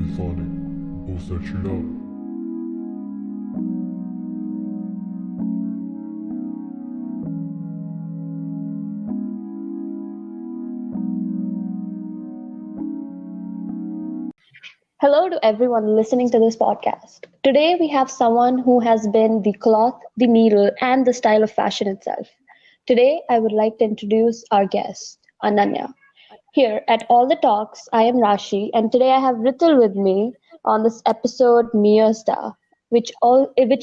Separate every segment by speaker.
Speaker 1: इंसान है वो सचीड़ा
Speaker 2: Hello to everyone listening to this podcast. Today we have someone who has been the cloth, the needle, and the style of fashion itself. Today I would like to introduce our guest, Ananya. Here at All the Talks, I am Rashi, and today I have Ritul with me on this episode Miouzda, which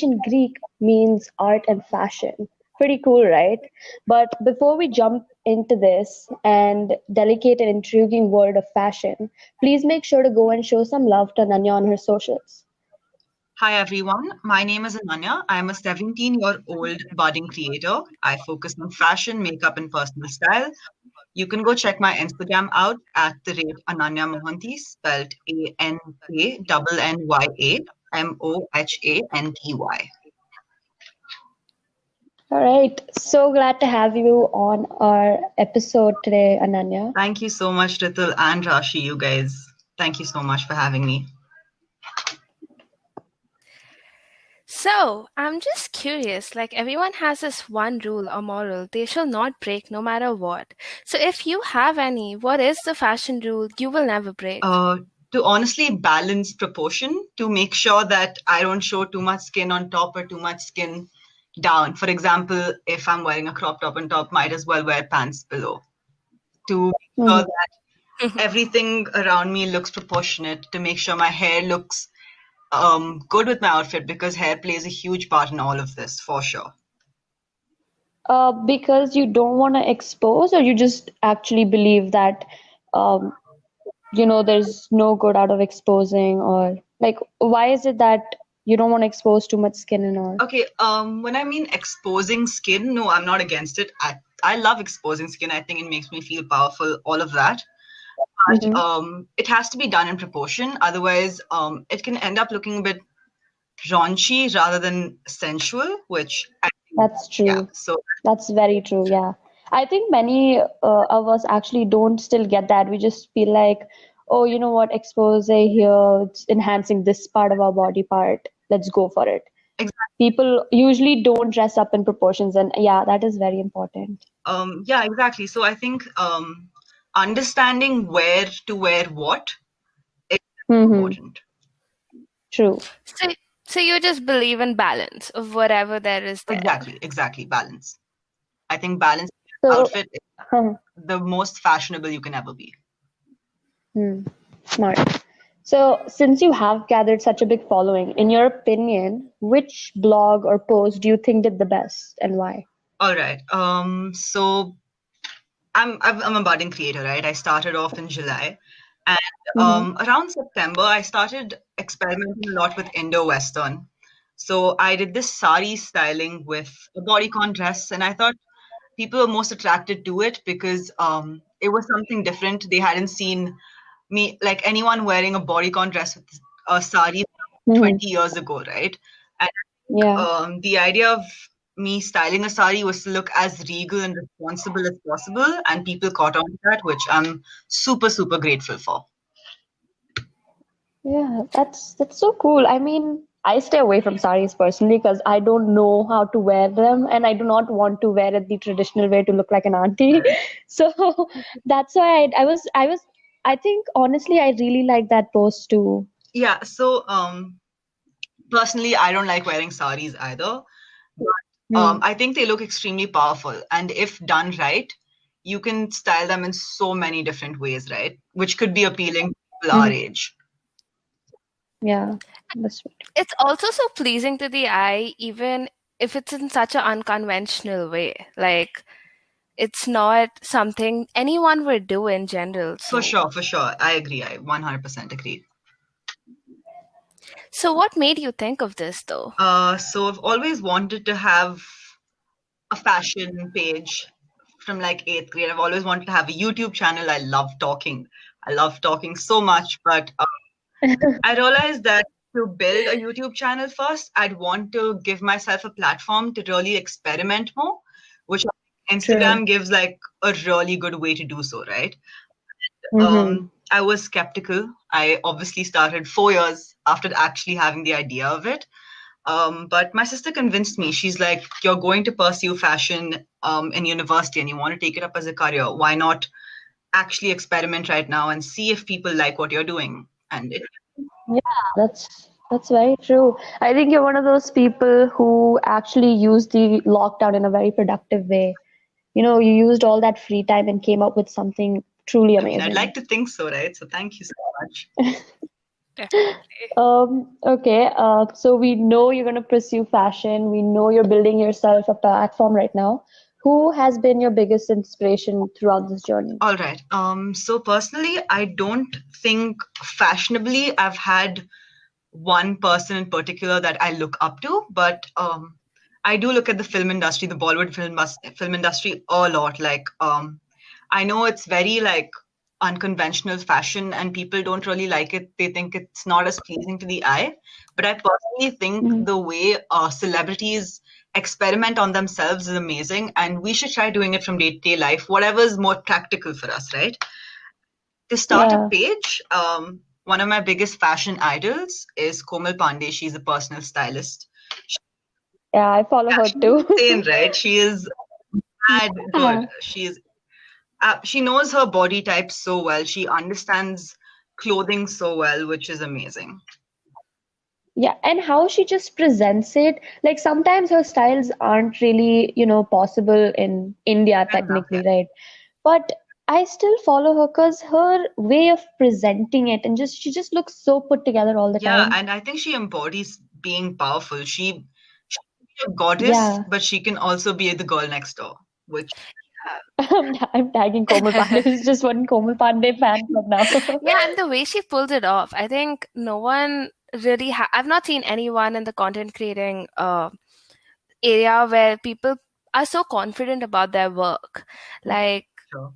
Speaker 2: in Greek means art and fashion. Pretty cool, right? But before we jump into this and delicate and intriguing world of fashion, please make sure to go and show some love to Ananya on her socials.
Speaker 3: Hi everyone, my name is Ananya. I'm a 17-year-old budding creator. I focus on fashion, makeup, and personal style. You can go check my Instagram out at the rate Anannya Mohanty, spelled ANKNNYA MOHANTY.
Speaker 2: All right, so glad to have you on our episode today, Ananya.
Speaker 3: Thank you so much, Ritul and Rashi, you guys. Thank you so much for having me.
Speaker 4: So, I'm just curious, like everyone has this one rule or moral they shall not break no matter what. So, if you have any, what is the fashion rule you will never break?
Speaker 3: To honestly balance proportion, to make sure that I don't show too much skin on top or too much skin down. For example, if I'm wearing a crop top on top, might as well wear pants below. To make sure that everything around me looks proportionate, to make sure my hair looks good with my outfit, because hair plays a huge part in all of this, for sure.
Speaker 2: Because you don't want to expose, or you just actually believe that, there's no good out of exposing, or like, why is it that you don't want to expose too much skin and all?
Speaker 3: Okay, when I mean exposing skin, no, I'm not against it. I love exposing skin. I think it makes me feel powerful, all of that. But it has to be done in proportion. Otherwise, it can end up looking a bit raunchy rather than sensual, which
Speaker 2: That's true.
Speaker 3: yeah, so
Speaker 2: That's very true. Yeah. I think many of us actually don't still get that. We just feel like, oh, you know what, expose here, it's enhancing this part of our body part. Let's go for it.
Speaker 3: exactly.
Speaker 2: People usually don't dress up in proportions, and yeah, that is very important.
Speaker 3: Yeah, exactly. So I think understanding where to wear what is important.
Speaker 2: True.
Speaker 4: So you just believe in balance of whatever there is there.
Speaker 3: Exactly. Balance. I think balance
Speaker 2: So,
Speaker 3: outfit is the most fashionable you can ever be.
Speaker 2: Smart. So, since you have gathered such a big following, in your opinion, which blog or post do you think did the best and why?
Speaker 3: All right. So I'm a budding creator, right? I started off in July, and around September I started experimenting a lot with Indo-Western. So I did this sari styling with a bodycon dress, and I thought people were most attracted to it because it was something different. They hadn't seen me, like anyone wearing a bodycon dress with a sari 20 years ago, right? And
Speaker 2: Yeah.
Speaker 3: the idea of me styling a sari was to look as regal and responsible as possible, and people caught on to that, which I'm super, super grateful for.
Speaker 2: Yeah, that's so cool. I mean, I stay away from saris personally because I don't know how to wear them, and I do not want to wear it the traditional way to look like an auntie. So that's why I think honestly I really like that post too.
Speaker 3: Yeah, so personally, I don't like wearing saris either. But I think they look extremely powerful, and if done right, you can style them in so many different ways, right? Which could be appealing to people our age.
Speaker 2: Yeah, that's right.
Speaker 4: It's also so pleasing to the eye, even if it's in such an unconventional way. Like, it's not something anyone would do in general.
Speaker 3: For sure. I agree. I 100% agree.
Speaker 4: So what made you think of this though?
Speaker 3: So I've always wanted to have a fashion page from like 8th grade. I've always wanted to have a YouTube channel. I love talking. So much, but I realized that to build a YouTube channel first, I'd want to give myself a platform to really experiment more, which Instagram gives like a really good way to do so, right? I was skeptical. I obviously started 4 years after actually having the idea of it. But my sister convinced me. She's like, you're going to pursue fashion in university and you want to take it up as a career. Why not actually experiment right now and see if people like what you're doing? And it,
Speaker 2: Yeah, that's very true. I think you're one of those people who actually used the lockdown in a very productive way. You used all that free time and came up with something truly
Speaker 3: I mean, I'd
Speaker 2: amazing.
Speaker 3: like to think so, right? So thank you so much.
Speaker 4: Definitely.
Speaker 2: Okay, so we know you're going to pursue fashion. We know you're building yourself a platform right now. Who has been your biggest inspiration throughout this journey?
Speaker 3: All right. So personally, I don't think fashionably I've had one person in particular that I look up to, but I do look at the film industry, the Bollywood film industry a lot. Like, I know it's very like unconventional fashion, and people don't really like it. They think it's not as pleasing to the eye. But I personally think
Speaker 2: Mhm.
Speaker 3: the way celebrities experiment on themselves is amazing, and we should try doing it from day-to-day life, whatever is more practical for us, right? To start a
Speaker 2: Yeah,
Speaker 3: page, one of my biggest fashion idols is Komal Pandey. She's a personal stylist.
Speaker 2: yeah, I follow
Speaker 3: Yeah,
Speaker 2: her
Speaker 3: she's
Speaker 2: too.
Speaker 3: insane, right? She is mad
Speaker 2: Yeah.
Speaker 3: good. She knows her body type so well. She understands clothing so well, which is amazing.
Speaker 2: Yeah, and how she just presents it. Like sometimes her styles aren't really, possible in India
Speaker 3: Fair enough, yeah.
Speaker 2: technically, right? But I still follow her because her way of presenting it and she just looks so put together all the
Speaker 3: Yeah,
Speaker 2: time.
Speaker 3: and I think she embodies being powerful. She can be a goddess,
Speaker 2: Yeah.
Speaker 3: but she can also be the girl next door, which
Speaker 2: I'm tagging Komal Pandey. He's just one Komal Pandey fan club now.
Speaker 4: Yeah, and the way she pulled it off, I think no one really I've not seen anyone in the content creating area where people are so confident about their work. Like,
Speaker 3: sure.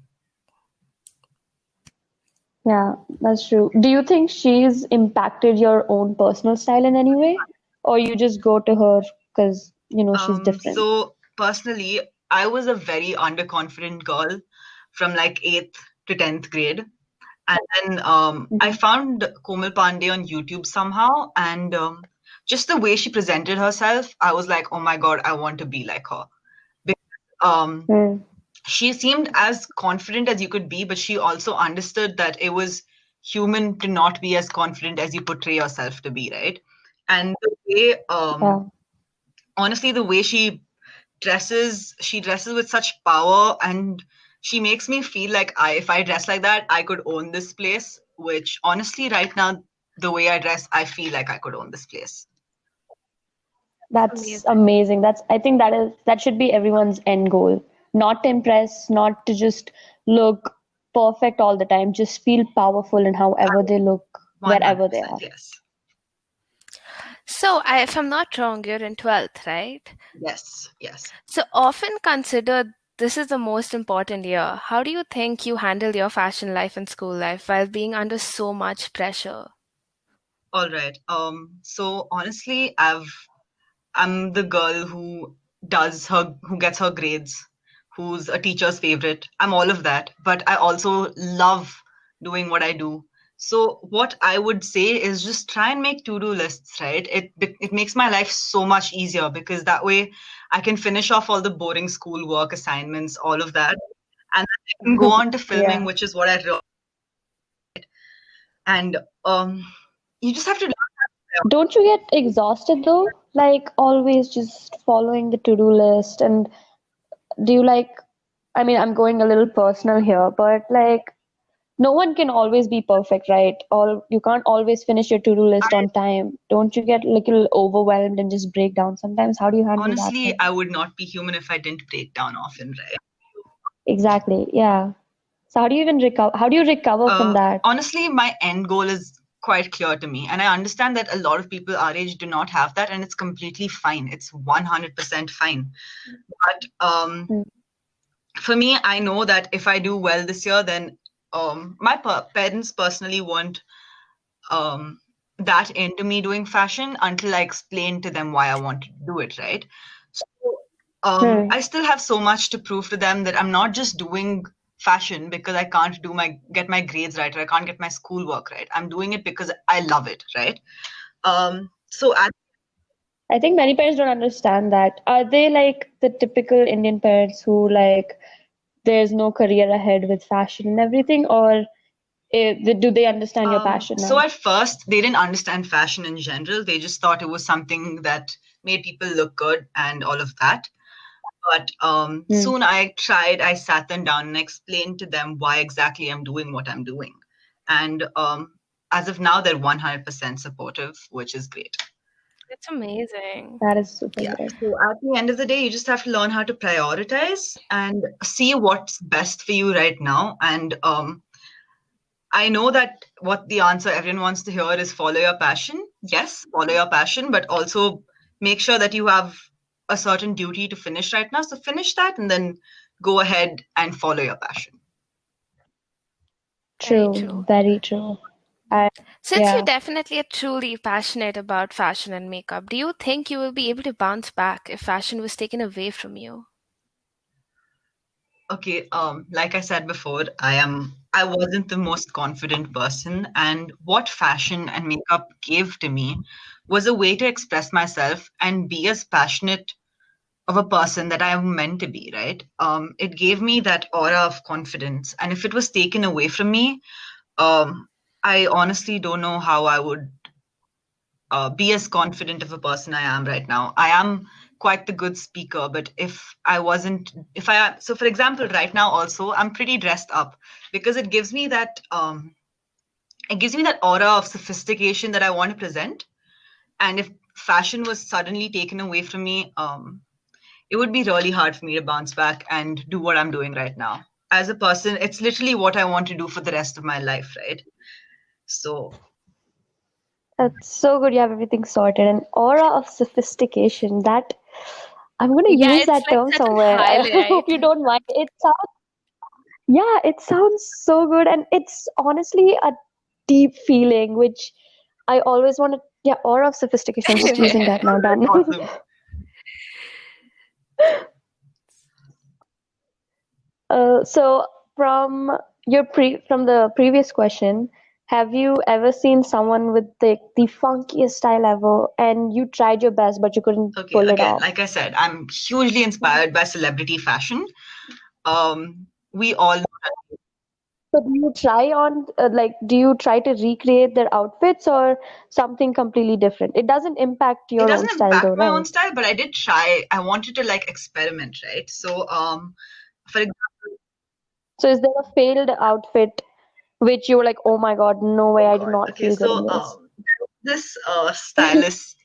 Speaker 2: Yeah, that's true. Do you think she's impacted your own personal style in any way? Or you just go to her because, she's different?
Speaker 3: So personally, I was a very underconfident girl from like 8th to 10th grade. And then I
Speaker 2: Mhm.
Speaker 3: found Komal Pandey on YouTube somehow. And just the way she presented herself, I was like, oh my God, I want to be like her. Because,
Speaker 2: Hmm.
Speaker 3: she seemed as confident as you could be, but she also understood that it was human to not be as confident as you portray yourself to be, right? And the way,
Speaker 2: Yeah.
Speaker 3: honestly, the way she dresses with such power, and she makes me feel like if I dress like that, I could own this place, which honestly, right now, the way I dress, I feel like I could own this place.
Speaker 2: That's
Speaker 4: amazing.
Speaker 2: amazing. I think that should be everyone's end goal. Not to impress, not to just look perfect all the time. Just feel powerful in however they look, wherever they
Speaker 3: 100%,
Speaker 2: are.
Speaker 3: yes.
Speaker 4: So, if I'm not wrong, you're in 12th, right?
Speaker 3: Yes, yes.
Speaker 4: So, often considered this is the most important year. How do you think you handle your fashion life and school life while being under so much pressure?
Speaker 3: All right. So honestly, I'm the girl who gets her grades, who's a teacher's favorite. I'm all of that, but I also love doing what I do. So what I would say is just try and make to-do lists, right? It makes my life so much easier because that way I can finish off all the boring school work assignments, all of that, and then I can go on to filming,
Speaker 2: Yeah.
Speaker 3: which is what I really. And you just have to learn how to.
Speaker 2: Don't you get exhausted though? Like always just following the to-do list and do you like, I mean, I'm going a little personal here, but like no one can always be perfect, right? All you can't always finish your to-do list on time. Don't you get a little overwhelmed and just break down sometimes? How do you handle that
Speaker 3: Honestly,
Speaker 2: thing?
Speaker 3: I would not be human if I didn't break down often, right?
Speaker 2: Exactly. Yeah. So how do you even recover? How do you recover from that?
Speaker 3: Honestly, my end goal is quite clear to me. And I understand that a lot of people our age do not have that, and it's completely fine. It's 100% fine. But
Speaker 2: Hmm.
Speaker 3: for me, I know that if I do well this year, then my parents personally weren't um, that into me doing fashion until I explained to them why I wanted to do it, right? So
Speaker 2: Hmm.
Speaker 3: I still have so much to prove to them that I'm not just doing fashion because I can't get my grades right, or I can't get my schoolwork right. I'm doing it because I love it, right? So
Speaker 2: I think many parents don't understand that. Are they like the typical Indian parents who like there's no career ahead with fashion and everything, or do they understand your passion
Speaker 3: So
Speaker 2: now?
Speaker 3: at first, they didn't understand fashion in general. They just thought it was something that made people look good and all of that. But soon I sat them down and explained to them why exactly I'm doing what I'm doing. And as of now, they're 100% supportive, which is great.
Speaker 4: It's amazing.
Speaker 2: That is super
Speaker 3: Yeah.
Speaker 2: great.
Speaker 3: So at the end of the day, you just have to learn how to prioritize and see what's best for you right now. And I know that what the answer everyone wants to hear is follow your passion. Yes, follow your passion, but also make sure that you have a certain duty to finish right now. So finish that and then go ahead and follow your passion.
Speaker 4: Very
Speaker 2: True,
Speaker 4: true.
Speaker 2: very true.
Speaker 4: Since you
Speaker 2: Yeah.
Speaker 4: definitely are truly passionate about fashion and makeup, do you think you will be able to bounce back if fashion was taken away from you?
Speaker 3: Okay, like I said before, I wasn't the most confident person, and what fashion and makeup gave to me was a way to express myself and be as passionate of a person that I am meant to be, right? It gave me that aura of confidence, and if it was taken away from me, I honestly don't know how I would be as confident of a person I am right now. I am quite the good speaker, but so for example, right now also I'm pretty dressed up because it gives me that aura of sophistication that I want to present. And if fashion was suddenly taken away from me, it would be really hard for me to bounce back and do what I'm doing right now. As a person, it's literally what I want to do for the rest of my life, right? So
Speaker 2: That's so good. You have everything sorted. An aura of sophistication. That I'm going to
Speaker 4: Yeah,
Speaker 2: use
Speaker 4: it's
Speaker 2: that
Speaker 4: like
Speaker 2: term
Speaker 4: such a
Speaker 2: somewhere. I hope
Speaker 4: highlight.
Speaker 2: you don't mind. Yeah, it sounds so good, and it's honestly a deep feeling, which I always wanted. Yeah, aura of sophistication. I'm just using that now. Done.
Speaker 3: awesome.
Speaker 2: So from the previous question, have you ever seen someone with the funkiest style ever, and you tried your best but you couldn't
Speaker 3: Okay,
Speaker 2: pull it
Speaker 3: again,
Speaker 2: off?
Speaker 3: like I said, I'm hugely inspired by celebrity fashion. We all
Speaker 2: So do you try to recreate their outfits or something completely different? It doesn't impact
Speaker 3: It
Speaker 2: your own
Speaker 3: doesn't
Speaker 2: style though,
Speaker 3: impact my own
Speaker 2: right?
Speaker 3: style, but I did try. I wanted to like experiment, right? So, for example,
Speaker 2: So is there a failed outfit which you were like, oh my God, no way,
Speaker 3: oh
Speaker 2: I do
Speaker 3: God,
Speaker 2: not
Speaker 3: okay,
Speaker 2: feel good
Speaker 3: so
Speaker 2: in this?
Speaker 3: this stylist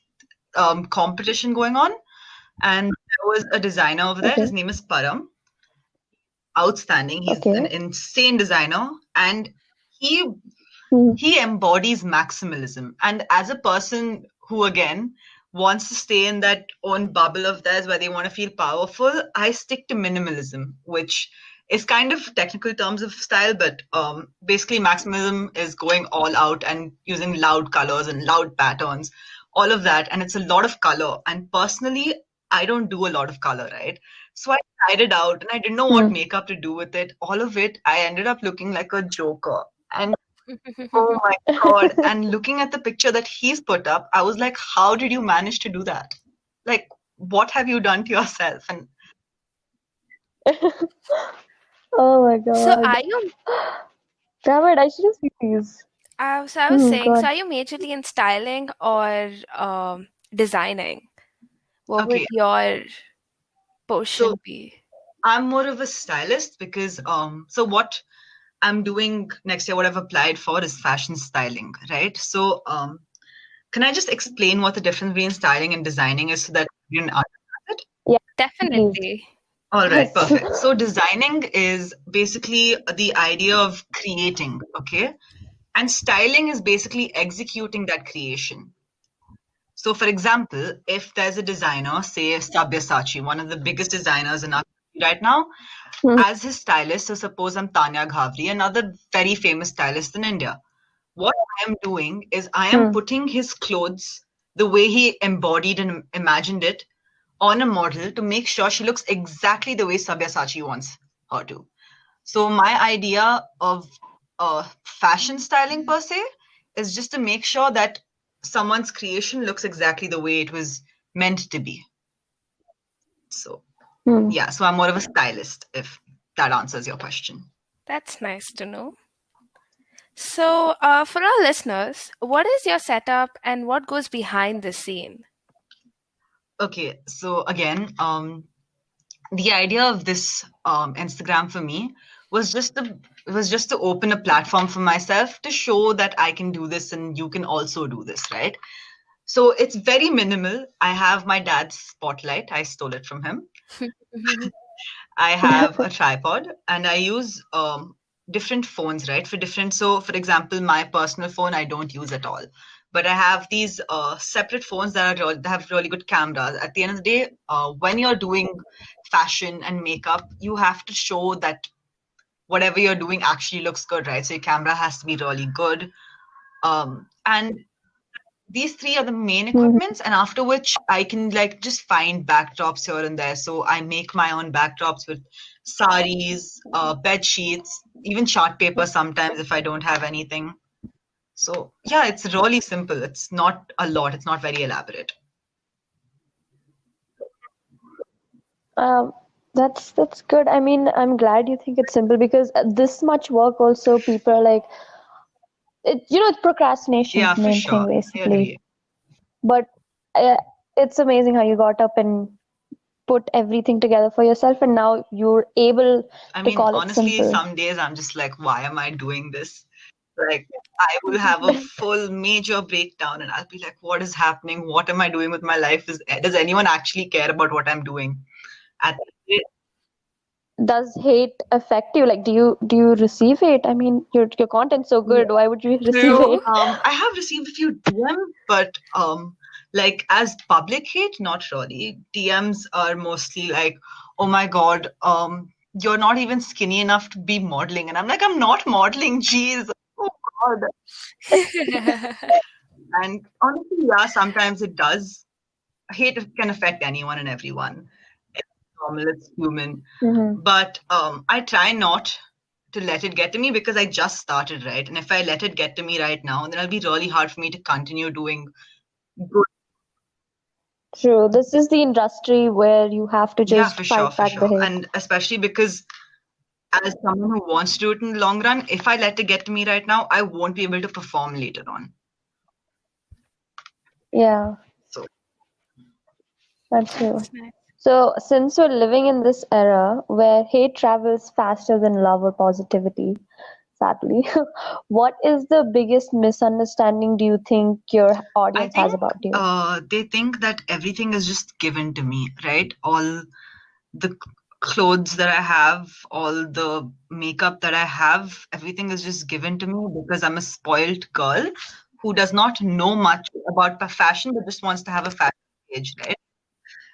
Speaker 3: competition going on, and there was a designer over there. His
Speaker 2: Okay,
Speaker 3: name is Param. Outstanding. He's an
Speaker 2: okay.
Speaker 3: insane designer, and he
Speaker 2: Hmm.
Speaker 3: he embodies maximalism. And as a person who again wants to stay in that own bubble of theirs where they want to feel powerful, I stick to minimalism, which is kind of technical terms of style, but basically maximalism is going all out and using loud colors and loud patterns, all of that. And it's a lot of color, and personally I don't do a lot of color, right? So I tried it out and I didn't know what
Speaker 2: Hmm.
Speaker 3: makeup to do with it. All of it, I ended up looking like a joker. And oh my God. And looking at the picture that he's put up, I was like, how did you manage to do that? Like, what have you done to yourself? And
Speaker 2: Oh my
Speaker 4: So
Speaker 2: God.
Speaker 4: are you
Speaker 2: Damn it, I should have seen these.
Speaker 4: so I was saying, so
Speaker 2: God.
Speaker 4: are you majorly in styling or designing? What would
Speaker 3: okay,
Speaker 4: your
Speaker 3: so
Speaker 4: portion be?
Speaker 3: I'm more of a stylist because so what I'm doing next year, what I've applied for is fashion styling, right? So can I just explain what the difference between styling and designing is so that you can understand it?
Speaker 2: Yeah, please.
Speaker 4: Definitely.
Speaker 3: All right,
Speaker 2: Yes.
Speaker 3: perfect. So designing is basically the idea of creating, okay? And styling is basically executing that creation. So, for example, if there's a designer, say Sabyasachi, one of the biggest designers in our country right now,
Speaker 2: Hmm.
Speaker 3: as his stylist, so suppose I'm Tanya Ghavri, another very famous stylist in India. What I am doing is I am
Speaker 2: Hmm.
Speaker 3: putting his clothes the way he embodied and imagined it on a model to make sure she looks exactly the way Sabyasachi wants her to. So my idea of fashion styling per se is just to make sure that someone's creation looks exactly the way it was meant to be. So yeah, so I'm more of a stylist, if that answers your question.
Speaker 4: That's nice to know. So, for our listeners, what is your setup and what goes behind the scene?
Speaker 3: Okay, so again, the idea of this Instagram for me was just to open a platform for myself to show that I can do this and you can also do this, right? So it's very minimal. I have my dad's spotlight. I stole it from him. I have a tripod and I use different phones, right? So for example, my personal phone I don't use at all. But I have these separate phones that have really good cameras. At the end of the day, when you're doing fashion and makeup, you have to show that whatever you're doing actually looks good, right? So your camera has to be really good. And these three are the main equipments, and after which I can like just find backdrops here and there. So I make my own backdrops with saris, bed sheets, even chart paper sometimes if I don't have anything. So yeah, it's really simple. It's not a lot. It's not very elaborate.
Speaker 2: That's good. I mean, I'm glad you think it's simple because this much work also people are like it's procrastination
Speaker 3: Yeah,
Speaker 2: is the
Speaker 3: for
Speaker 2: main thing
Speaker 3: sure. I
Speaker 2: basically.
Speaker 3: agree.
Speaker 2: But it's amazing how you got up and put everything together for yourself, and now you're able
Speaker 3: I
Speaker 2: to
Speaker 3: mean,
Speaker 2: call it
Speaker 3: honestly,
Speaker 2: simple.
Speaker 3: some days I'm just like, why am I doing this? Like, I will have a full major breakdown and I'll be like, what is happening? What am I doing with my life? Does anyone actually care about what I'm doing? At the
Speaker 2: Does hate affect you? Like, do you receive hate? I mean, your content's so good. Why would you receive
Speaker 3: So,
Speaker 2: hate?
Speaker 3: I have received a few DMs, but like as public hate, not really. DMs are mostly like, "Oh my God, you're not even skinny enough to be modeling," and I'm like, "I'm not modeling, jeez." Oh God. And honestly, yeah, sometimes it does. Hate can affect anyone and everyone. It's normal, it's human. But I try not to let it get to me because I just started, right? And if I let it get to me right now, then it'll be really hard for me to continue doing good.
Speaker 2: True. This is the industry where you have to
Speaker 3: Yeah,
Speaker 2: just
Speaker 3: for sure,
Speaker 2: fight
Speaker 3: for
Speaker 2: back the
Speaker 3: sure.
Speaker 2: hate.
Speaker 3: And especially because as someone who wants to do it in the long run, if I let it get to me right now, I won't be able to perform later on.
Speaker 2: Yeah,
Speaker 3: So
Speaker 2: that's true.
Speaker 4: That's nice.
Speaker 2: So, since we're living in this era where hate travels faster than love or positivity, sadly, what is the biggest misunderstanding do you think your
Speaker 3: I
Speaker 2: audience has
Speaker 3: think
Speaker 2: about you?
Speaker 3: they think that everything is just given to me, right? All the clothes that I have, all the makeup that I have, everything is just given to me because I'm a spoiled girl who does not know much about fashion but just wants to have a fashion page, right?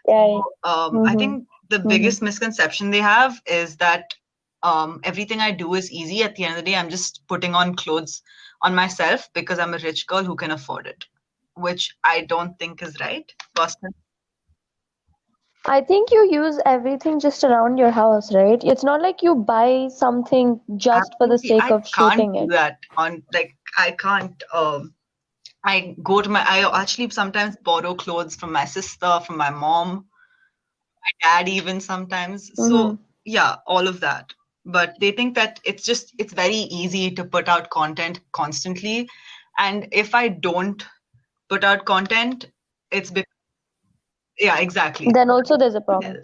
Speaker 2: Yeah.
Speaker 3: I
Speaker 2: Mm-hmm.
Speaker 3: think the biggest misconception they have is that everything I do is easy. At the end of the day, I'm just putting on clothes on myself because I'm a rich girl who can afford it, which I don't think is right, personally.
Speaker 2: I think you use everything just around your house, right? It's not like you buy something just for the
Speaker 3: Absolutely,
Speaker 2: sake
Speaker 3: I
Speaker 2: of
Speaker 3: can't
Speaker 2: shooting
Speaker 3: do
Speaker 2: it.
Speaker 3: that on like I can't. I actually sometimes borrow clothes from my sister, from my mom, my dad, even sometimes.
Speaker 2: Mm-hmm.
Speaker 3: So yeah, all of that. But they think that it's very easy to put out content constantly, and if I don't put out content, it's because yeah, exactly.
Speaker 2: Then also there's a
Speaker 3: Yeah.
Speaker 2: problem.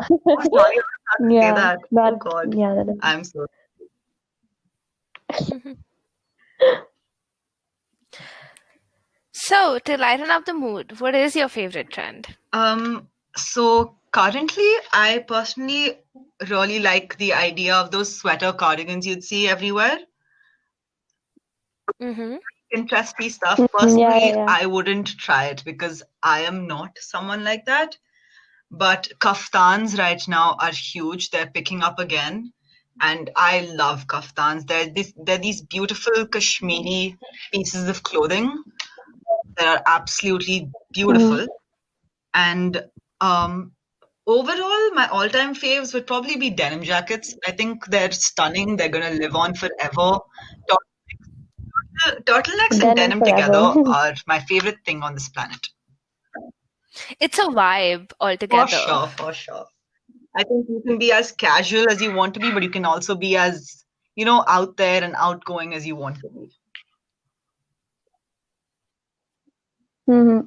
Speaker 3: Oh, sorry, I was about to say
Speaker 2: Yeah,
Speaker 3: that. Oh God,
Speaker 2: that is.
Speaker 3: I'm so.
Speaker 4: So, to lighten up the mood, what is your favorite trend?
Speaker 3: So currently, I personally really like the idea of those sweater cardigans you'd see everywhere.
Speaker 4: Mm-hmm.
Speaker 3: Interesting stuff.
Speaker 2: Yeah,
Speaker 3: Personally,
Speaker 2: yeah.
Speaker 3: I wouldn't try it because I am not someone like that. But kaftans right now are huge. They're picking up again. And I love kaftans. They're these beautiful Kashmiri pieces of clothing that are absolutely
Speaker 2: Mm-hmm.
Speaker 3: beautiful. And um, Overall, my all-time faves would probably be denim jackets. I think they're stunning. They're gonna live on forever. Turtlenecks and
Speaker 2: Denim
Speaker 3: denim
Speaker 2: forever.
Speaker 3: together are my favorite thing on this planet.
Speaker 4: It's a vibe
Speaker 3: For
Speaker 4: altogether.
Speaker 3: sure, for sure. I think you can be as casual as you want to be, but you can also be as, out there and outgoing as you want to be.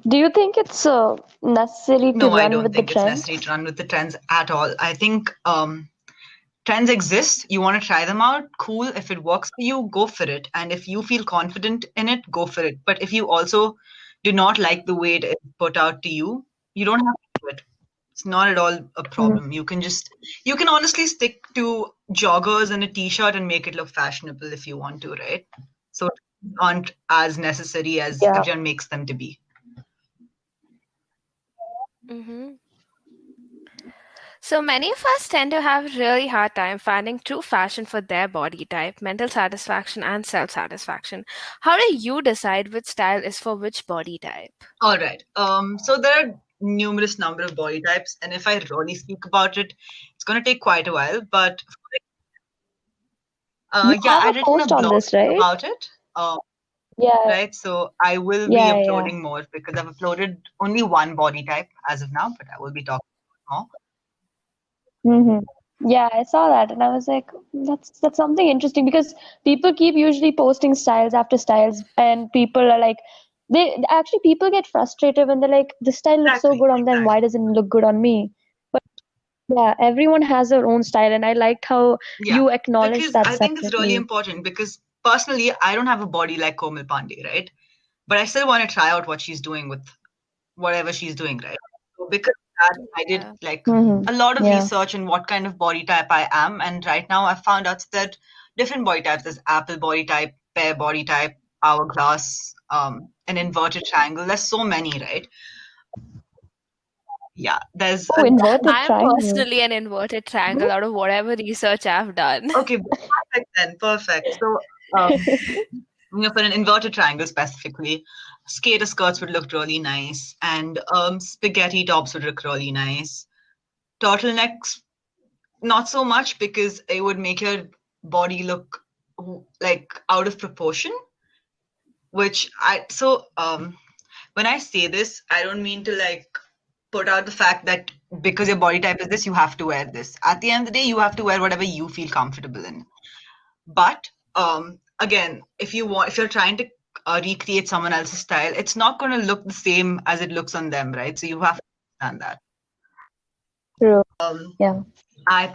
Speaker 2: Do you think it's necessary to
Speaker 3: No, I
Speaker 2: run
Speaker 3: don't
Speaker 2: with the
Speaker 3: think it's necessary
Speaker 2: trends?
Speaker 3: to run with the trends at all. I think trends exist. You want to try them out. Cool. If it works for you, go for it. And if you feel confident in it, go for it. But if you also do not like the way it is put out to you, you don't have to do it. It's not at all a problem. You can honestly stick to joggers and a t-shirt and make it look fashionable if you want to, right? So aren't as necessary as
Speaker 2: Yeah.
Speaker 3: everyone makes them to be.
Speaker 4: hmm So many of us tend to have a really hard time finding true fashion for their body type, mental satisfaction, and self-satisfaction. How do you decide which style is for which body type?
Speaker 3: All right. So there are numerous number of body types, and if I really speak about it, it's going to take quite a while. But
Speaker 2: You
Speaker 3: yeah,
Speaker 2: have
Speaker 3: I've
Speaker 2: a
Speaker 3: written a
Speaker 2: post on
Speaker 3: blog
Speaker 2: this, right?
Speaker 3: about it.
Speaker 2: Yeah,
Speaker 3: Right. So I will be
Speaker 2: yeah.
Speaker 3: uploading more because I've uploaded only one body type as of now, but I will be talking more.
Speaker 2: Yeah, I saw that and I was like, that's something interesting because people keep usually posting styles after styles and people are like they actually people get frustrated when they're like this style looks so
Speaker 3: Exactly.
Speaker 2: good on them, why doesn't it look good on me? But yeah, everyone has their own style and I liked how
Speaker 3: Yeah,
Speaker 2: you acknowledged
Speaker 3: because
Speaker 2: that
Speaker 3: I think it's really
Speaker 2: separately.
Speaker 3: important because personally, I don't have a body like Komal Pandey, right? But I still want to try out what she's doing with whatever she's doing, right? So because of that, I did
Speaker 4: Yeah.
Speaker 3: like
Speaker 2: Mm-hmm.
Speaker 3: a lot of
Speaker 2: Yeah.
Speaker 3: research on what kind of body type I am, and right now I found out that different body types. There's apple body type, pear body type, hourglass, an inverted triangle. There's so many, right? Yeah, there's
Speaker 2: Oh,
Speaker 3: a
Speaker 2: inverted
Speaker 4: I'm
Speaker 2: triangle.
Speaker 4: personally an inverted triangle out of whatever research I've done.
Speaker 3: okay, perfect then, perfect. So, for an inverted triangle specifically, skater skirts would look really nice, and spaghetti tops would look really nice. Turtlenecks, not so much because it would make your body look like out of proportion. When I say this, I don't mean to like put out the fact that because your body type is this, you have to wear this. At the end of the day, you have to wear whatever you feel comfortable in. But again, if you're trying to recreate someone else's style, it's not going to look the same as it looks on them, right? So you have to understand that.
Speaker 2: True.
Speaker 3: Um,
Speaker 2: Yeah.
Speaker 3: I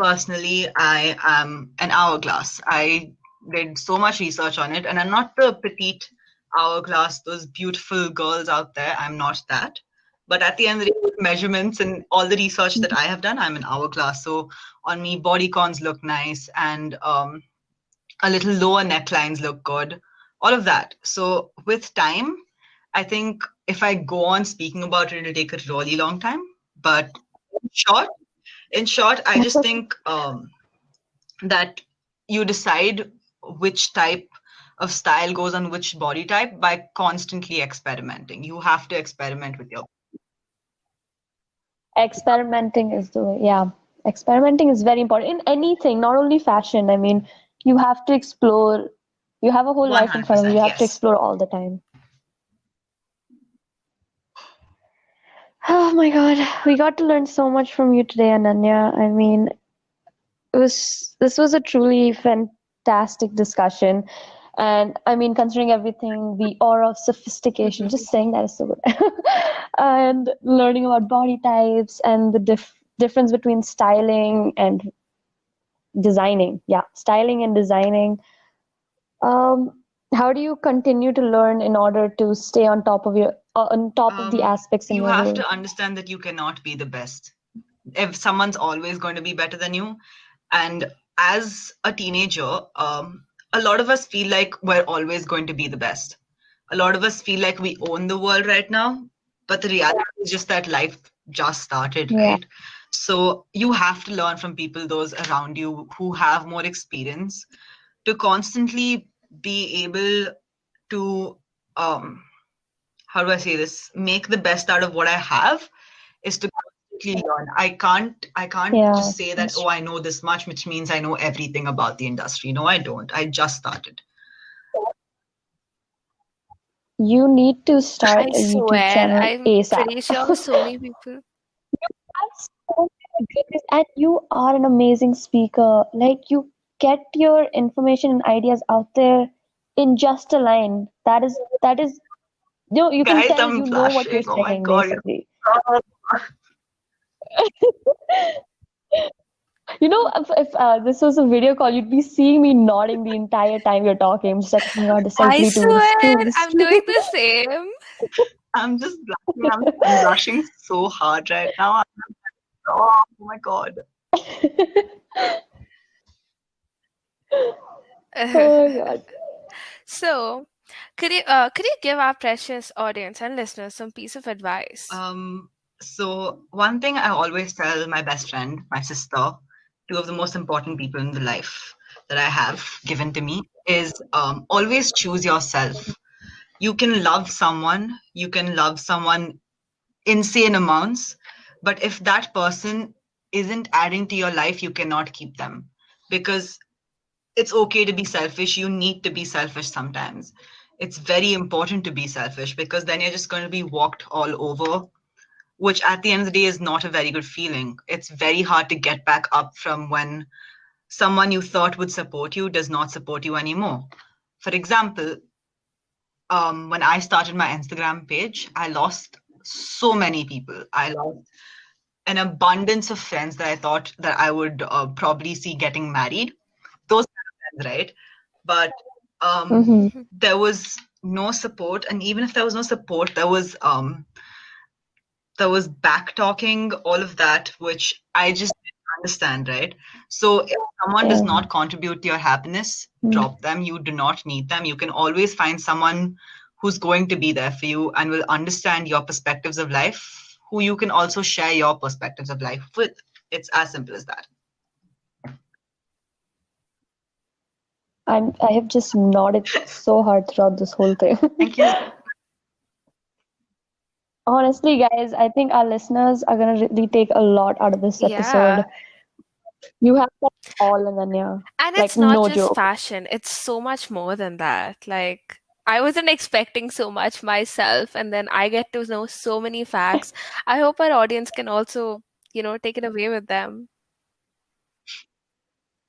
Speaker 3: am an hourglass. I did so much research on it, and I'm not the petite hourglass, those beautiful girls out there. I'm not that. But at the end of the day, with measurements and all the research that I have done, I'm an hourglass. So on me, body cons look nice, and a little lower necklines look good, all of that. So with time, I think if I go on speaking about it, it'll take a really long time. But short, in short, I just think that you decide which type of style goes on which body type by constantly experimenting. You have to experiment with your.
Speaker 2: Experimenting is the way, yeah. Experimenting is very important in anything, not only fashion. I mean, you have to explore. You have a whole life in front of you.
Speaker 3: 100%,
Speaker 2: You have to
Speaker 3: yes.
Speaker 2: explore all the time. Oh my God, we got to learn so much from you today, Ananya. I mean, this was a truly fantastic discussion. And I mean, considering everything, the aura of sophistication, just saying that is so good. And learning about body types and the difference between styling and designing. Yeah, styling and designing. How do you continue to learn in order to stay on top of the aspects in
Speaker 3: You
Speaker 2: your
Speaker 3: have
Speaker 2: role?
Speaker 3: to understand that you cannot be the best. If someone's always going to be better than you, and as a teenager, a lot of us feel like we're always going to be the best. A lot of us feel like we own the world right now, but the reality is just that life just started,
Speaker 2: Yeah.
Speaker 3: right? So you have to learn from people, those around you who have more experience, to constantly be able to how do I say this? Make the best out of what I have is to quickly learn. I can't
Speaker 2: Yeah,
Speaker 3: just say that,
Speaker 2: that's
Speaker 3: oh, I know this much, which means I know everything about the industry. No, I don't. I just started.
Speaker 2: You need to start
Speaker 4: I
Speaker 2: a YouTube
Speaker 4: swear,
Speaker 2: channel
Speaker 4: I'm
Speaker 2: ASAP.
Speaker 4: pretty sure so many people.
Speaker 2: Have so many goodness, and you are an amazing speaker. Like you get your information and ideas out there in just a line. That is you can
Speaker 3: Guys,
Speaker 2: tell
Speaker 3: I'm
Speaker 2: you know what you're
Speaker 3: blushing. Oh my
Speaker 2: saying
Speaker 3: God.
Speaker 2: basically. If this was a video call, you'd be seeing me nodding the entire time you're talking. I'm just like, oh my God, this is
Speaker 4: I
Speaker 2: exactly true. This is
Speaker 4: swear,
Speaker 2: true. This is
Speaker 4: I'm doing
Speaker 2: true.
Speaker 4: the same.
Speaker 3: I'm just blushing. I'm blushing so hard right now. Oh my God.
Speaker 2: Oh my God.
Speaker 4: So, could you give our precious audience and listeners some piece of advice?
Speaker 3: So one thing I always tell my best friend, my sister, two of the most important people in the life that I have given to me, is always choose yourself. You can love someone, insane amounts, but if that person isn't adding to your life, you cannot keep them, because it's okay to be selfish. You need to be selfish sometimes. It's very important to be selfish, because then you're just going to be walked all over, which at the end of the day is not a very good feeling. It's very hard to get back up from when someone you thought would support you does not support you anymore. For example, when I started my Instagram page, I lost so many people. I lost an abundance of friends that I thought that I would probably see getting married. Those kind of friends, right? But
Speaker 2: Mm-hmm.
Speaker 3: there was no support, and even if there was no support, there was back talking, all of that, which I just didn't understand, right? So if someone does
Speaker 2: Yeah.
Speaker 3: not contribute to your happiness, drop them. You do not need them. You can always find someone who's going to be there for you and will understand your perspectives of life, who you can also share your perspectives of life with. It's as simple as that.
Speaker 2: I have just nodded so hard throughout this whole thing.
Speaker 3: Thank you.
Speaker 2: Honestly, guys, I think our listeners are gonna really take a lot out of this episode.
Speaker 4: Yeah.
Speaker 2: You have that all, Ananya.
Speaker 4: And
Speaker 2: Like,
Speaker 4: it's not
Speaker 2: no
Speaker 4: just
Speaker 2: joke.
Speaker 4: fashion, it's so much more than that. Like, I wasn't expecting so much myself, and then I get to know so many facts. I hope our audience can also, take it away with them.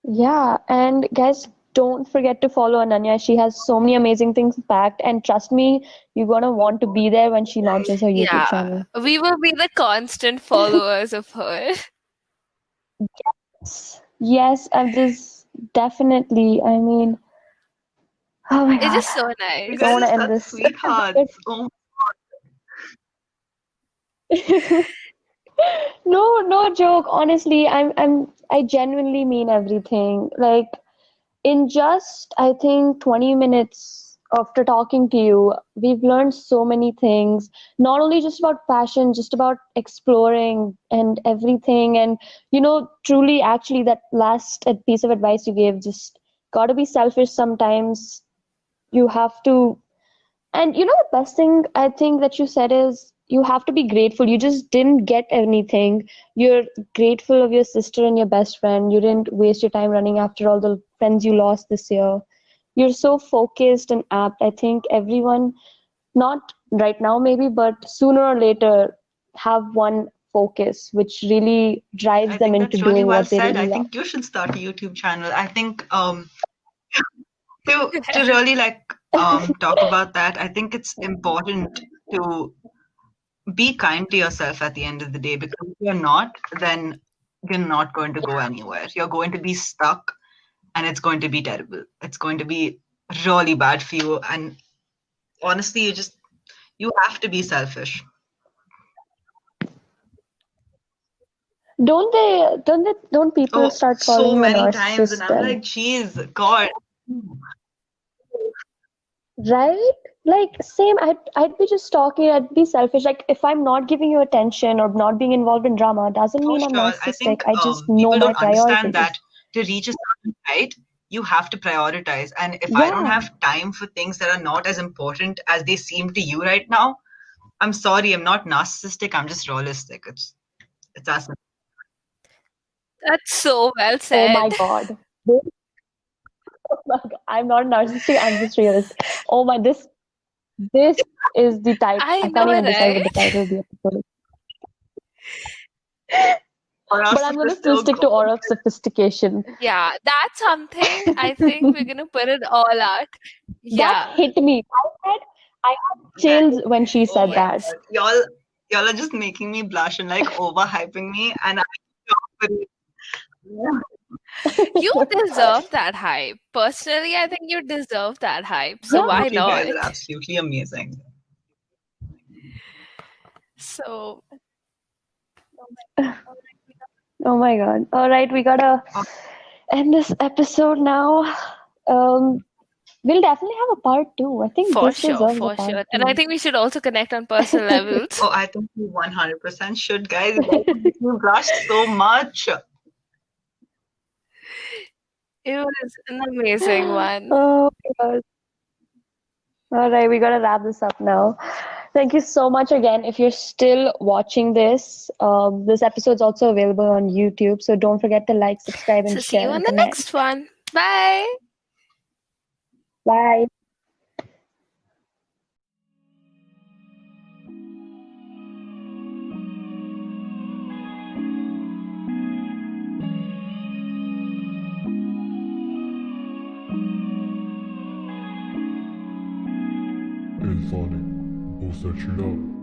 Speaker 2: Yeah, and guys, don't forget to follow Ananya. She has so many amazing things packed, and trust me, you're gonna want to be there when she launches her YouTube
Speaker 4: Yeah,
Speaker 2: channel.
Speaker 4: we will be the constant followers of her.
Speaker 2: Yes, I'm just definitely. I mean, oh my
Speaker 4: It's
Speaker 2: God,
Speaker 4: just so
Speaker 3: You
Speaker 2: don't
Speaker 3: guys
Speaker 2: want
Speaker 3: are
Speaker 2: to end
Speaker 3: such
Speaker 2: this
Speaker 3: sweethearts. Oh,
Speaker 2: episode. No, no joke. Honestly, I genuinely mean everything. Like in just, I think 20 minutes after talking to you, we've learned so many things, not only just about passion, just about exploring and everything. And, truly, actually, that last piece of advice you gave, just gotta be selfish sometimes. You have to, and the best thing I think that you said is you have to be grateful. You just didn't get anything. You're grateful of your sister and your best friend. You didn't waste your time running after all the friends you lost this year. You're so focused and apt. I think everyone, not right now maybe, but sooner or later, have one focus which really drives
Speaker 3: I
Speaker 2: them
Speaker 3: think
Speaker 2: into
Speaker 3: that's really
Speaker 2: doing
Speaker 3: well
Speaker 2: what they
Speaker 3: said.
Speaker 2: really
Speaker 3: I
Speaker 2: love.
Speaker 3: think you should start a YouTube channel. I think to really talk about that, I think it's important to be kind to yourself at the end of the day, because if you're not, then you're not going to go anywhere. You're going to be stuck, and it's going to be terrible. It's going to be really bad for you. And honestly, you have to be selfish.
Speaker 2: Don't people
Speaker 3: Oh,
Speaker 2: start calling
Speaker 3: so
Speaker 2: you a
Speaker 3: many times, and
Speaker 2: narcissist
Speaker 3: I'm
Speaker 2: then?
Speaker 3: like, geez, God.
Speaker 2: Right? Like same, I'd be just talking, I'd be selfish. Like if I'm not giving you attention or not being involved in drama, doesn't
Speaker 3: For
Speaker 2: mean I'm
Speaker 3: sure. I
Speaker 2: narcissistic.
Speaker 3: think
Speaker 2: I just know
Speaker 3: people
Speaker 2: my
Speaker 3: don't understand that
Speaker 2: priorities.
Speaker 3: to reach a certain height, you have to prioritize. And if I don't
Speaker 2: Yeah.
Speaker 3: have time for things that are not as important as they seem to you right now, I'm sorry, I'm not narcissistic. I'm just realistic. It's as simple.
Speaker 4: That's so well
Speaker 2: Oh my
Speaker 4: said.
Speaker 2: God. This, oh my God. I'm not narcissistic, I'm just realist. Oh my, this is the title.
Speaker 4: I
Speaker 2: I can't
Speaker 4: know,
Speaker 2: even decide what the
Speaker 4: right?
Speaker 2: title of the episode is.
Speaker 3: Or else
Speaker 2: But I'm
Speaker 3: it
Speaker 2: gonna
Speaker 3: was
Speaker 2: still
Speaker 3: still
Speaker 2: stick to
Speaker 3: going.
Speaker 2: aura of sophistication.
Speaker 4: Yeah, that's something I think we're gonna put it all out.
Speaker 2: That
Speaker 4: Yeah.
Speaker 2: hit me. I had
Speaker 3: That,
Speaker 2: chills when she
Speaker 3: oh
Speaker 2: said
Speaker 3: my
Speaker 2: that.
Speaker 4: Yes.
Speaker 3: God. Y'all are just making me blush and like overhyping me. And
Speaker 4: You deserve that hype. Personally, I think you deserve that hype. So
Speaker 2: Yeah.
Speaker 4: why
Speaker 3: you guys
Speaker 4: not?
Speaker 3: are absolutely amazing.
Speaker 4: So
Speaker 2: Oh my God. All right, we gotta end this episode now. Um, we'll definitely have a part two. I think
Speaker 4: for
Speaker 2: this
Speaker 4: sure,
Speaker 2: deserves a
Speaker 4: for
Speaker 2: part
Speaker 4: sure. And I
Speaker 2: two.
Speaker 4: think we should also connect on personal levels.
Speaker 3: Oh, I think you 100% should, guys. You guys make me blush so much.
Speaker 4: It was an amazing one.
Speaker 2: Oh my God. All right, we gotta wrap this up now. Thank you so much again. If you're still watching this episode's also available on YouTube. So don't forget to like, subscribe,
Speaker 4: So
Speaker 2: and
Speaker 4: see you
Speaker 2: share
Speaker 4: on
Speaker 2: and
Speaker 4: the
Speaker 2: comment.
Speaker 4: next one. Bye.
Speaker 2: Bye.
Speaker 1: It's funny. We'll search it out.